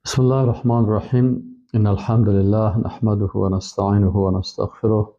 بسم الله الرحمن الرحيم إن الحمد لله نحمده ونستعينه ونستغفره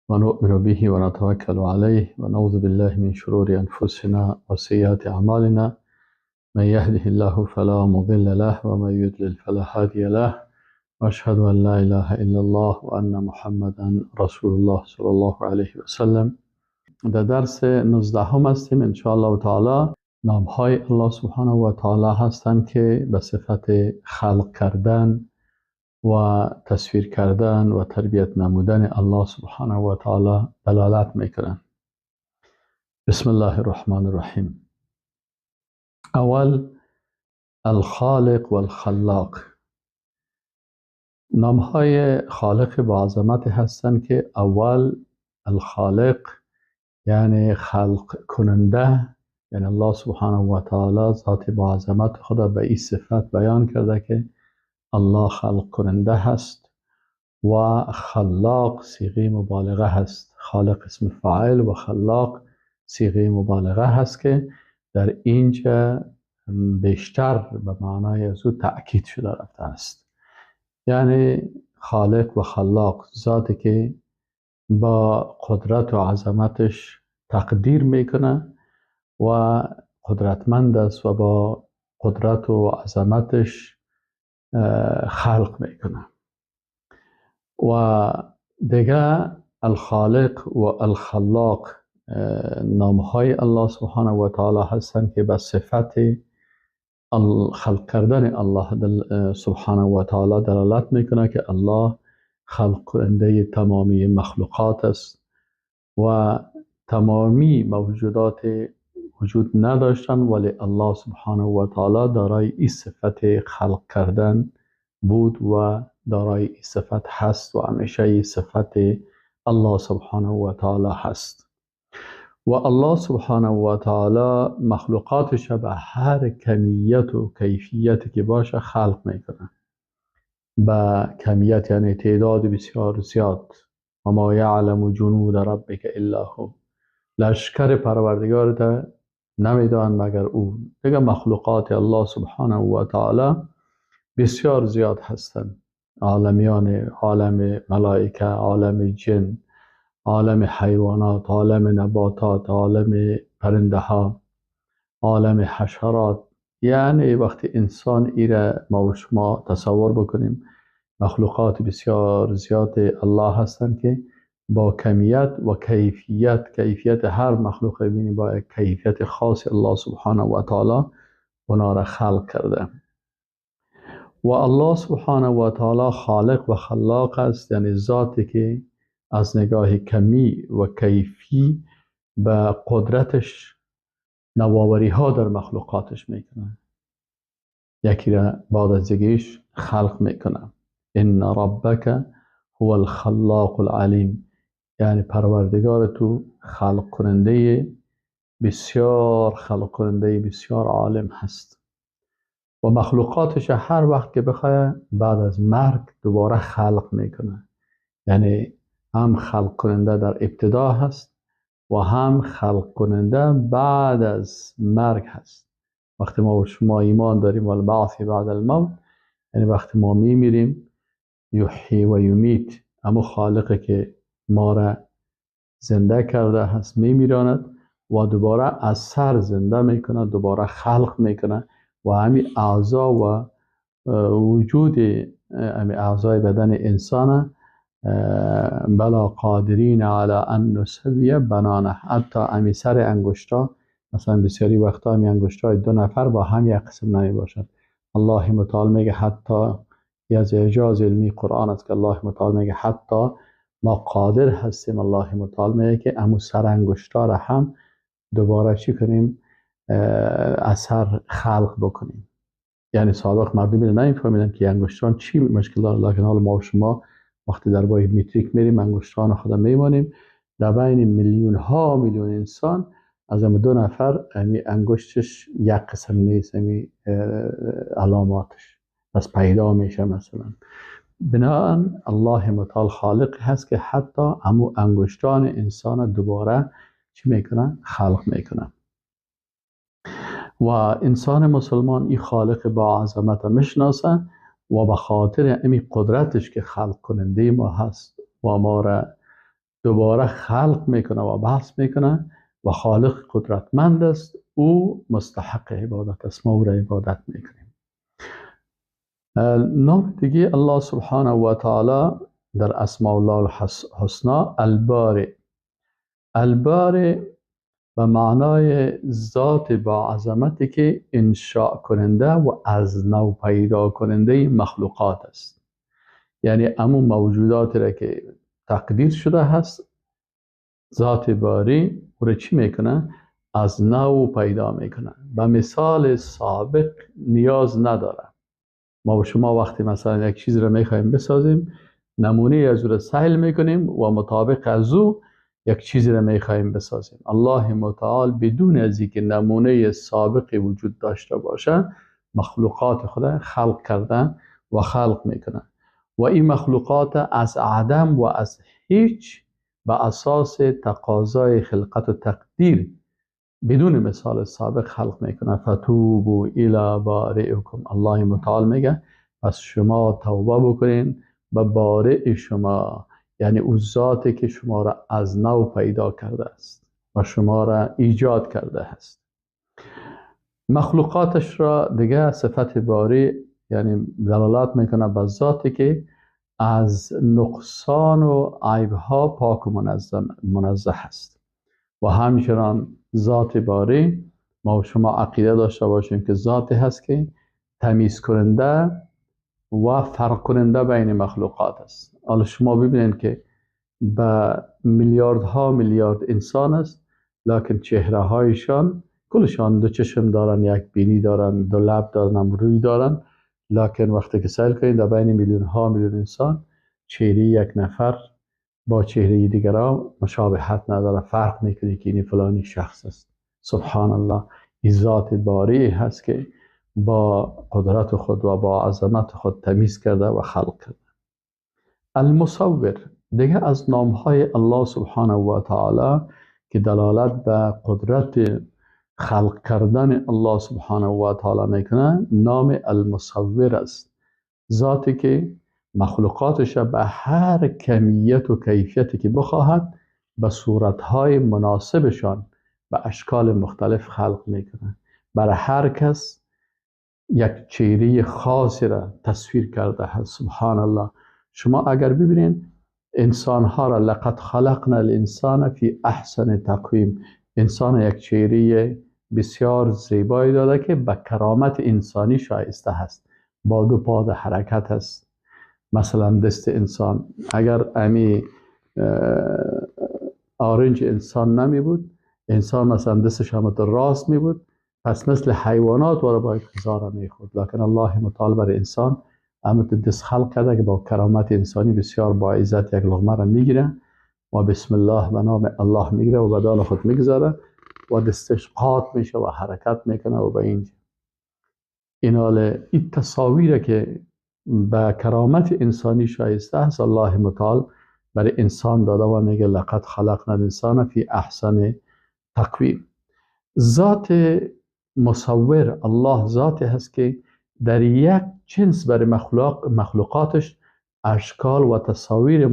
ونؤمن به ونتوكل عليه ونعوذ بالله من شرور أنفسنا وسيئات أعمالنا من يهده الله فلا مضل له ومن يضلل فلا هادي له وأشهد أن لا إله إلا الله وأن محمدا رسول الله صلى الله عليه وسلم. در درس 19 هستیم ان شاء الله تعالی. نامهای الله سبحانه و تعالی هستند که به صفت خلق کردن و تصویر کردن و تربیت نمودن الله سبحانه و تعالی دلالت میکنند. بسم الله الرحمن الرحیم. اول الخالق و الخلاق. نامهای خالق با عظمت هستند که اول الخالق یعنی خلق کننده، یعنی الله سبحانه و تعالی ذات با عظمت خدا به این صفت بیان کرده که الله خلق کننده هست و خلاق صیغه مبالغه هست. خالق اسم فاعل و خلاق صیغه مبالغه هست که در اینجا بیشتر به معنای از او تأکید شده رفته است. یعنی خالق و خلاق ذاتی که با قدرت و عظمتش تقدیر میکنه و قدرتمند است و با قدرت و عظمتش خلق میکنه. و دیگه الخالق و الخلاق نامهای الله سبحانه و تعالی هستند که به صفت خلق کردن الله سبحانه و تعالی دلالت میکنه که الله خلق کننده تمامی مخلوقات است و تمامی موجودات وجود نداشتن، ولی الله سبحانه و تعالی دارای این صفت خلق کردن بود و دارای این صفت هست و همیشه این صفت الله سبحانه و تعالی هست. و الله سبحانه و تعالی مخلوقاتش به هر کمیت و کیفیتی که باشه خلق میکنه. با کمیت یعنی تعداد بسیار زیاد. و ما یعلم جنود ربک الا هو. لشکر پروردگارت نمیدان مگر او. دیگه مخلوقات الله سبحانه و تعالی بسیار زیاد هستند. عالمیان، عالم ملائکه، عالم جن، عالم حیوانات، عالم نباتات، عالم پرنده ها، عالم حشرات. یعنی وقتی انسان ایره ما و شما تصور بکنیم مخلوقات بسیار زیاد الله هستند که با کمیت و کیفیت هر مخلوق بینی با کیفیت خاص الله سبحانه و تعالی اونا را خلق کرده. و الله سبحانه و تعالی خالق و خلاق است، یعنی ذاتی که از نگاه کمی و کیفی به قدرتش نوآوری ها در مخلوقاتش میکنه. یکی را بعد از دیگه‌اش خلق میکنه. ان ربک هو الخلاق العلیم. یعنی پروردگار تو خلق کننده بسیار عالم هست و مخلوقاتش هر وقت که بخواه بعد از مرگ دوباره خلق میکنه. یعنی هم خلق کننده در ابتدا هست و هم خلق کننده بعد از مرگ هست. وقتی ما و شما ایمان داریم والبعث بعد الموت، یعنی وقتی ما میمیریم یحیی و یمیت، اما خالقی که ما را زنده کرده هست میمیراند و دوباره از سر زنده میکنه، دوباره خلق میکنه و همین اعضا و وجود همین اعضای بدن انسان بلا قادرین علی ان نسوی بنانه. حتی همین سر انگشتا، مثلا بسیاری وقتا همین انگشتای دو نفر با هم یک قسم نمی باشد. الله متعال میگه حتی از اعجاز علمی قرآن است که الله متعال میگه حتی ما قادر هستیم. الله متعال میگه که امو سر انگشتا را هم دوباره چی کنیم؟ اثر خلق بکنیم. یعنی سابق مردمی نمیفهمیدن که انگشتان چی مشکل داره، لکن حالا ما و شما وقتی در باید متریک میریم انگشتان خدا میمانیم، در بین میلیون انسان از هم دو نفر همی انگشتش یک قسم نیست، همی علاماتش پس پیدا میشه. مثلا بنابراین الله متعال خالق هست که حتی همو انگشتان انسان دوباره چی میکنه؟ خلق میکنه. و انسان مسلمان این خالق با عظمت میشناسه و به خاطر امی قدرتش که خلق کننده ما هست و ما را دوباره خلق میکنه و بحث میکنه و خالق قدرتمند است، او مستحق عبادت است، ما او را عبادت میکنیم. نام دیگه الله سبحانه و تعالی در اسماء الله الحسنا البارئ. البارئ به معنای ذات با عظمتی که انشاء کننده و از نو پیدا کننده مخلوقات است. یعنی امون موجوداتی را که تقدیر شده هست، ذات باری او را چی میکنه؟ از نو پیدا میکنه. به مثال سابق نیاز نداره. ما و شما وقتی مثلا یک چیز را میخوایم بسازیم، نمونه از او را سهل میکنیم و مطابق از او یک چیزی را میخوایم بسازیم. الله متعال بدون از اینکه نمونه سابقی وجود داشته باشه، مخلوقات خود خلق کردن و خلق میکنه و این مخلوقات از عدم و از هیچ به اساس تقاضای خلقت و تقدیر بدون مثال سابق خلق میکنه. فتوبوا الی بارئکم. الله متعال میگه پس شما توبه بکنین به بارئ شما، یعنی او ذاتی که شما را از نو پیدا کرده است و شما را ایجاد کرده است. مخلوقاتش را دیگه صفت باری یعنی دلالت میکنه به ذاتی که از نقصان و عیبها پاک و منزه است. و همچنان ذات باری ما و شما عقیده داشته باشیم که ذاتی هست که تمیز کننده و فرق کننده بین مخلوقات است. حالا شما ببینید که به میلیاردها میلیارد انسان است، لکن چهره هایشان کلشان دو چشم دارن، یک بینی دارن، دو لب دارن، روی دارن، لکن وقتی که سیل کنید در بین میلیون ها میلیون انسان، چهره یک نفر با چهره دیگران مشابهت نداره، فرق میکنه که این فلانی شخص است. سبحان الله، این ذات باری هست که با قدرت خود و با عظمت خود تمیز کرده و خلق کرده. المصور دیگه از نامهای الله سبحانه و تعالی که دلالت به قدرت خلق کردن الله سبحانه و تعالی میکنه، نام المصور است. ذاتی که مخلوقاتش به هر کمیت و کیفیتی که بخواهد به صورتهای مناسبشان به اشکال مختلف خلق میکنه. برای هر کس یک چهره خاصی را تصویر کرده هست. سبحان الله. شما اگر ببینید انسان ها را لقد خلقنا الانسان فی احسن تقویم، انسان یک چهره بسیار زیبایی داده که به کرامت انسانی شایسته هست. با دو پا در حرکت است. مثلا دست انسان اگر امی آرنج انسان نمی بود، انسان مثلا دستش هم راست می بود، پس مثل حیوانات وارا باید غذا را می خورد. لکن الله متعال بر انسان امت دست خلق کرده که با کرامت انسانی بسیار با عزت یک لقمه را می گیره و بسم الله به نام الله می گیره و بدال خود می گذاره و دستش قاط میشه و حرکت میکنه و به اینجا. این تصاویر که به کرامت انسانی شایسته است، الله متعال برای انسان داده و میگه لقد خلقنا الانسان فی احسن تقویم. ذات مصور الله ذاتی هست که در یک جنس برای مخلوقاتش اشکال و تصاویر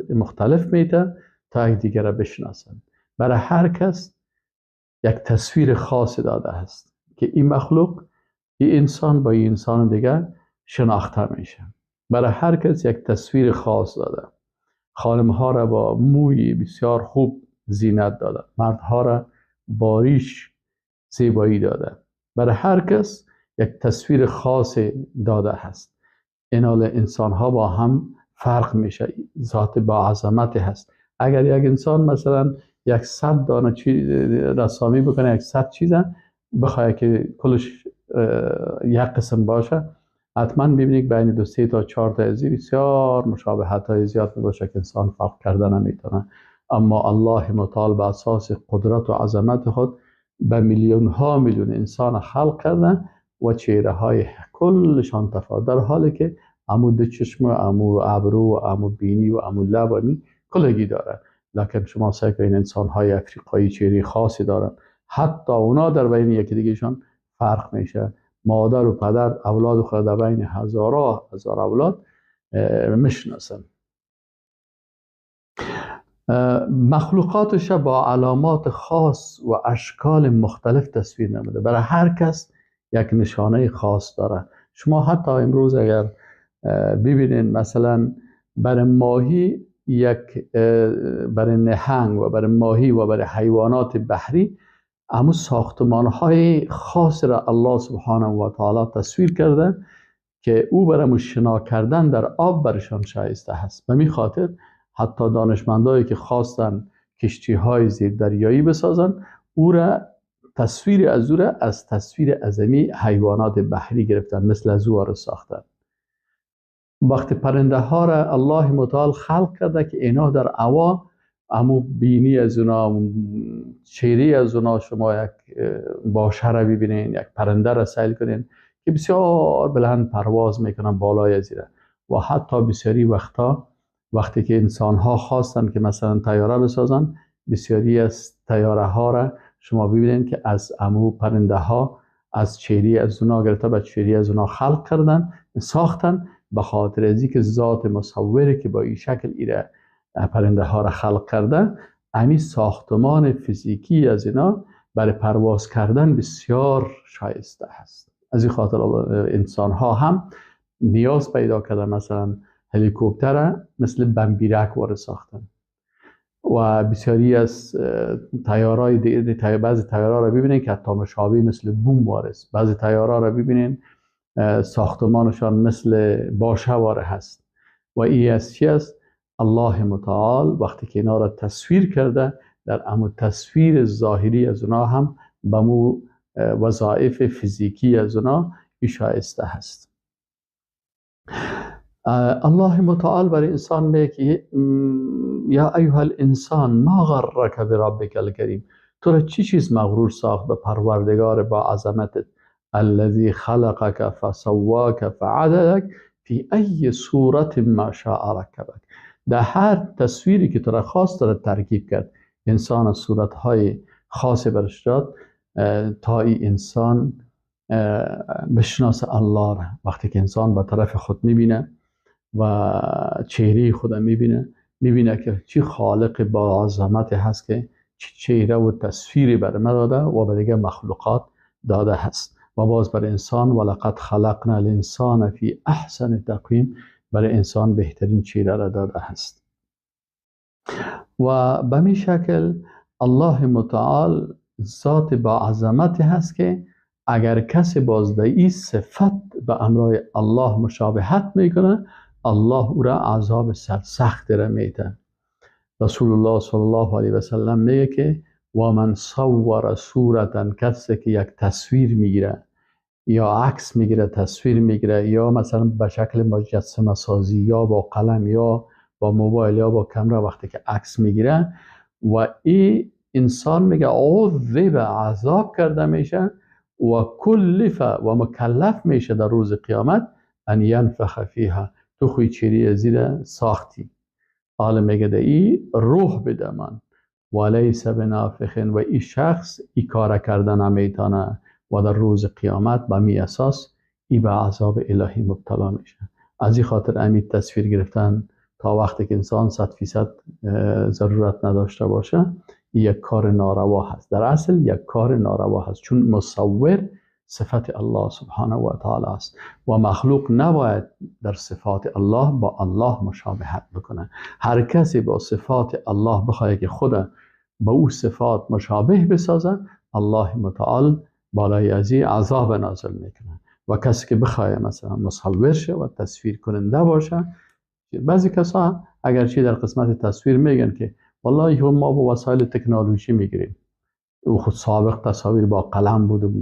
مختلف میده تا یک دیگر را بشناسند. برای هر کس یک تصویر خاص داده است که این مخلوق، این انسان با این انسان دیگر شناخته میشه. برای هر کس یک تصویر خاص داده. خانمها را با موی بسیار خوب زینت داده، مردها را با ریش زیبایی داده. برای هر کس یک تصویر خاص داده هست. این حال انسان ها با هم فرق میشه. ذات با عظمت هست. اگر یک انسان مثلا 100 دانه رسامی بکنه، 100 چیزا بخواه که کلش یک قسم باشه، حتما ببینید بین 2 3 تا 4 تا ازی بسیار مشابهت های زیاد باشه که انسان فرق کرده نمیتونه. اما الله متعال به اساس قدرت و عظمت خود به میلیون ها میلیون انسان خلق کرده و چهره های کلشان تفاوت، در حالی که عمود چشم و عمود ابرو و عمود بینی و عمود لبانی کلگی داره. لکن شما سعی کنید انسان های افریقایی چهره خاصی دارن، حتی اونا در بین یکی دیگهشان فرق میشه. مادر و پدر اولاد خود در بین هزار اولاد میشناسن. مخلوقاتش با علامات خاص و اشکال مختلف تصویر نموده. برای هر کس یک نشانه خاص داره. شما حتی امروز اگر ببینید مثلا برای ماهی برای نهنگ و برای ماهی و برای حیوانات بحری اما ساختمان‌های خاص را الله سبحانه و تعالی تصویر کرده که او برای شنا کردن در آب برشان شایسته هست. به می خاطر حتی دانشمندایی که خواستن کشتی‌های زیردریایی بسازن، او را تصویر از او را از تصویر اعظمی حیوانات بحری گرفتن، مثل از او را ساختن. وقتی پرنده ها را الله متعال خلق کرده که اینا در هوا، امو بینی از اونا، چهره از اونا، شما یک باشه را ببینین، یک پرنده را سیل کنین که بسیار بلند پرواز میکنن بالای زیره. و حتی بسیاری وقتا وقتی که انسان ها خواستن که مثلا طیاره بسازن، بسیاری از طیاره ها را شما ببینین که از امو پرنده ها، از چهره از اونا گرفته به چهره از اونا خلق کردن، ساختن، به خاطر از اینکه ذات مصوری که با این شکل ایره پرنده ها را خلق کرده، امی ساختمان فیزیکی از اینا برای پرواز کردن بسیار شایسته هست. از این خاطر انسان ها هم نیاز پیدا کردن مثلا هلیکوپتر مثل بمبیرک وارد ساختن و بسیاری از طیارهای دیگه. بعضی طیارها را ببینید که حتی مشابه مثل بوم وارد، بعضی طیارها را ببینید ساختمانشان مثل باشواره هست. و این از چی است؟ الله متعال وقتی که اینا را تصویر کرده، در امو تصویر ظاهری از اونا هم به مو وظایف فیزیکی از اونا شایسته هست. الله متعال برای انسان میگه یا ایها الانسان ما غرک بربک الکریم، تو را چی چیز مغرور ساخت به پروردگار با عظمتت، الذی خلقک فسواک فعدلک فی ای صورت ما شاء رکبک. در هر تصویری که تو را خواست را ترکیب کرد. انسان صورتهای خاص برش داد تا این انسان بشناس الله را. وقتی که انسان به طرف خود میبینه و چهره خود میبینه که چی خالق با عظمت هست که چهره و تصویری بر ما داده و به دیگه مخلوقات داده هست. و باز برای انسان ولقد خلقنا الانسان فی احسن تقویم، برای انسان بهترین چهره را داده هست. و به می شکل الله متعال ذات با عظمت هست که اگر کسی باز در این صفت به امرای الله مشابهت میکنه، الله او را عذاب سرسخت را میده. رسول الله صلی الله علیه و سلم میگه که و من صور صورتا، کسی که یک تصویر میگیره یا عکس میگیره، تصویر میگیره، یا مثلا به شکل مجسمه سازی یا با قلم یا با موبایل یا با کامera وقتی که عکس میگیره و این انسان میگه عذب عذاب کرده میشه و کلف و مکلف میشه در روز قیامت ان ینفخ فیها، تو خوی چیری زیر ساختی. حالا میگه ده ای روح بده من ولیس بنافخ، و این شخص ای کار کردن نمیتونه و در روز قیامت به می اساس ای به عذاب الهی مبتلا میشه. از این خاطر امید تصویر گرفتن تا وقتی که انسان 100% ضرورت نداشته باشه یک کار ناروا هست. در اصل یک کار ناروا هست، چون مصور صفت الله سبحانه و تعالی است و مخلوق نباید در صفات الله با الله مشابهت بکنه. هر کسی با صفات الله بخواد که خود با او صفات مشابه بسازه، الله متعال بالای ازی عذاب نازل میکنه. و کسی که بخواد مثلا مصور شه و تصویر کننده باشه، بعضی کسا اگرچه در قسمت تصویر میگن که والله ما با وسایل تکنولوژی میگیریم، او خود سابق تصاویر با قلم بود.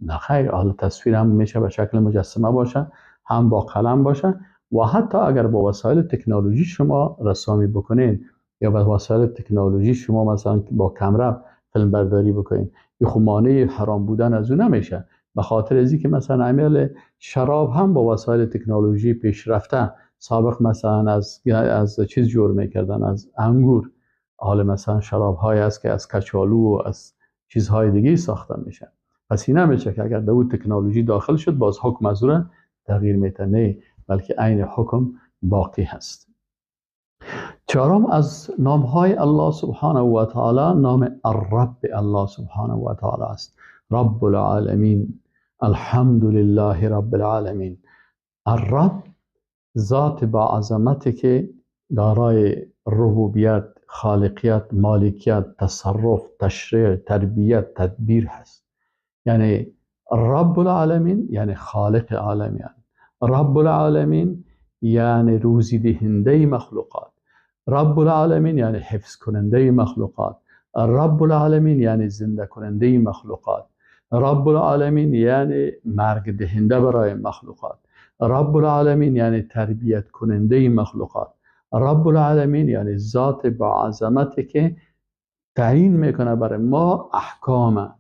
نه خیر، حالا تصویر هم میشه به شکل مجسمه باشه، هم با قلم باشه. و حتی اگر با وسایل تکنولوژی شما رسامی بکنین یا با وسایل تکنولوژی شما مثلا با کامera فیلم برداری بکنین، این خب مانع حرام بودن از اون نمیشه. به خاطر از اینکه مثلا عمل شراب هم با وسایل تکنولوژی پیشرفته، سابق مثلا از چیز جور میکردن، از انگور. حالا مثلا شراب های است که از کچالو و از چیزهای دیگه ساخته میشه. پس این نمیشه که اگر به اون تکنولوژی داخل شد باز حکم از او تغییر میده. نه، بلکه عین حکم باقی هست. چهارم از نامهای الله سبحانه و تعالی نام الرب الله سبحانه و تعالی است. رب العالمین، الحمد لله رب العالمین. الرب ذات با عظمتی که دارای ربوبیت، خالقیت، مالکیت، تصرف، تشریع، تربیت، تدبیر هست. یعنی رب العالمین یعنی خالق عالمیان. رب العالمین یعنی روزی دهنده مخلوقات. رب العالمین یعنی حفظ کننده مخلوقات. رب العالمین یعنی زنده کننده مخلوقات. رب العالمین یعنی مرگ دهنده برای مخلوقات. رب العالمین یعنی تربیت کننده مخلوقات. رب العالمین یعنی ذات با عظمتی که تعیین میکنه برای ما احکام،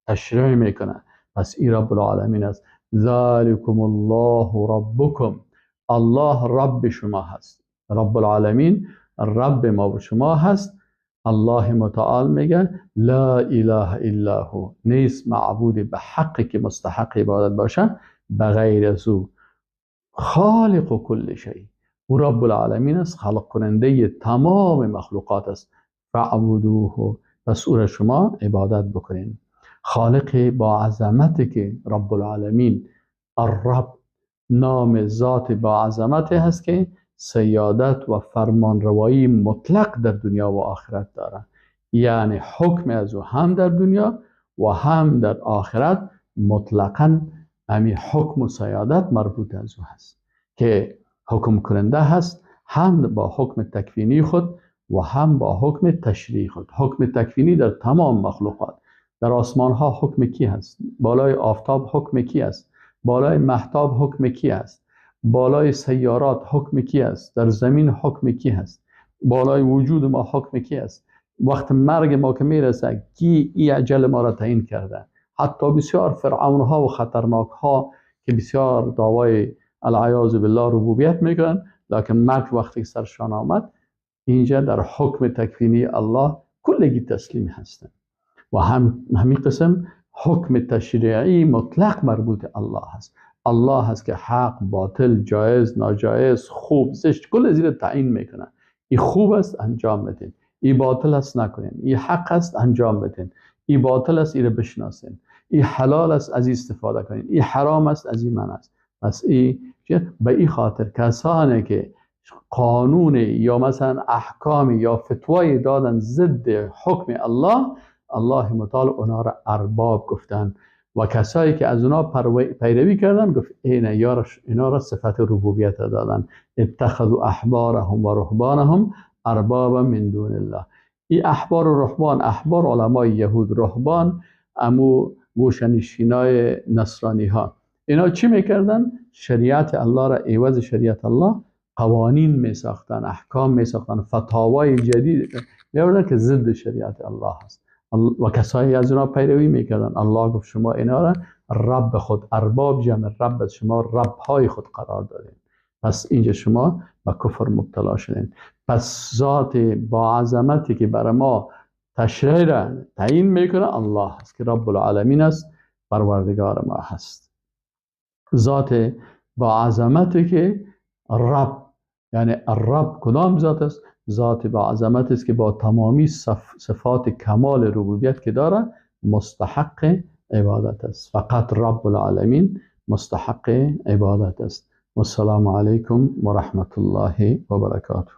تشریع میکنه. پس این رب العالمین است. ذالکم الله ربکم، الله رب شما هست. رب العالمین رب ما و شما هست. الله متعال میگه لا اله الا هو، نیست معبود به حقی که مستحق عبادت باشه بغیر از او. خالق کل شیء، او رب العالمین است، خلق کننده تمام مخلوقات است. فاعبدوه، پس او را شما عبادت بکنین. خالق با عظمتی که رب العالمین الرب نام ذات با عظمتی هست که سیادت و فرمانروایی مطلق در دنیا و آخرت داره. یعنی حکم از او هم در دنیا و هم در آخرت مطلقاً همین حکم و سیادت مربوط از او هست که حکم کننده هست، هم با حکم تکوینی خود و هم با حکم تشریعی خود. حکم تکوینی در تمام مخلوقات. در آسمان ها حکم کی هست؟ بالای آفتاب حکم کی است؟ بالای مهتاب حکم کی است؟ بالای سیارات حکم کی است؟ در زمین حکم کی هست؟ بالای وجود ما حکم کی است؟ وقت مرگ ما که میرسه کی این اجل ما را تعیین کرده؟ حتی بسیار فرعون ها و خطرناک ها که بسیار دعوای العیاذ بالله ربوبیت میکنن، لکن مرگ وقتی سرشان آمد اینجا در حکم تکوینی الله کلگی تسلیم هستند. و همین قسم حکم تشریعی مطلق مربوط الله هست. الله هست که حق، باطل، جایز، ناجایز، خوب، زشت کل زیر تعیین میکنه. این خوب است انجام بدین، این باطل است نکنین، این حق است انجام بدین، این باطل است این بشناسین، این حلال است از این استفاده کنین، این حرام است از این منع است. پس به این خاطر کسانی که قانون یا مثلا احکام یا فتوای دادن ضد حکم الله متعال اونا را ارباب گفتن و کسایی که از اونا پیروی کردن گفت اینا را صفت ربوبیت دادن. اتخذوا احبارهم و رهبانهم اربابا من دون الله. این احبار و رهبان، احبار علمای یهود، رهبان امو گوشنشینای نصرانی ها، اینا چی میکردن؟ شریعت الله را عوض شریعت الله قوانین میساختن، احکام میساختن، فتاوای جدید میوردن که ضد شریعت الله هست و کسایی از اونا پیروی میکردن. الله گفت شما اینا را رب خود، ارباب جمع رب از شما رب های خود قرار دادین، پس اینجا شما به کفر مبتلا شدین. پس ذات با عظمتی که برای ما تشریع را تعیین میکنه الله هست که رب العالمین است، پروردگار ما هست. ذات با عظمتی که رب، یعنی الرب کدام ذات است؟ ذات با عظمت است که با تمامی صفات کمال ربوبیت که داره مستحق عبادت است. فقط رب العالمین مستحق عبادت است. والسلام علیکم و رحمت الله و برکاته.